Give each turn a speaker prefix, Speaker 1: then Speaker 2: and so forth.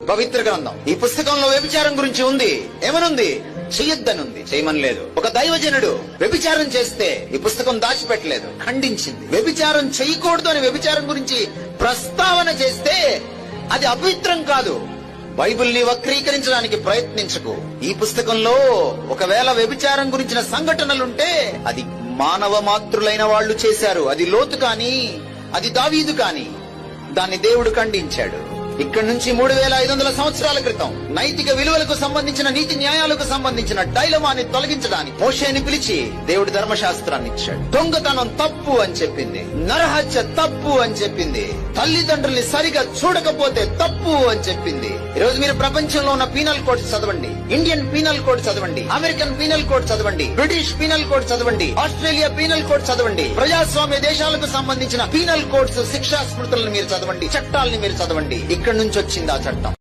Speaker 1: పవిత్ర గ్రంథం ఈ పుస్తకంలో వ్యభిచారం గురించి ఉంది. ఏమనుంది? చెయ్యొద్దనుంది, చేయమని లేదు. ఒక దైవజనుడు వ్యభిచారం చేస్తే ఈ పుస్తకం దాచిపెట్టలేదు, ఖండించింది. వ్యభిచారం చేయకూడదు అని వ్యభిచారం గురించి ప్రస్తావన చేస్తే అది అపవిత్రం కాదు. బైబిల్ని వక్రీకరించడానికి ప్రయత్నించకు. ఈ పుస్తకంలో ఒకవేళ వ్యభిచారం గురించిన సంఘటనలుంటే అది మానవ మాతృలైన వాళ్ళు చేశారు. అది లోతు కాని, అది దావీదు కాని, దాన్ని దేవుడు ఖండించాడు. ఇక్కడి నుంచి 3500 సంవత్సరాల క్రితం నైతిక విలువలకు సంబంధించిన, నీతి న్యాయాలకు సంబంధించిన డైలమాని తొలగించడానికి మోషేని పిలిచి దేవుడు ధర్మశాస్త్రాన్ని ఇచ్చాడు. దొంగతనం తప్పు అని చెప్పింది, నరహత్య తప్పు అని చెప్పింది, తల్లిదండ్రుల్ని సరిగా చూడకపోతే తప్పు అని చెప్పింది. ఈరోజు మీరు ప్రపంచంలో ఉన్న పీనల్ కోడ్స్ చదవండి, ఇండియన్ పీనల్ కోడ్ చదవండి, అమెరికన్ పీనల్ కోడ్ చదవండి, బ్రిటిష్ పీనల్ కోడ్ చదవండి, ఆస్ట్రేలియా పీనల్ కోడ్ చదవండి, ప్రజాస్వామ్య దేశాలకు సంబంధించిన పీనల్ కోడ్స్, శిక్షా స్మృతులను మీరు చదవండి, చట్టాలని మీరు చదవండి. ఇక్కడి నుంచి వచ్చింది ఆ చట్టం.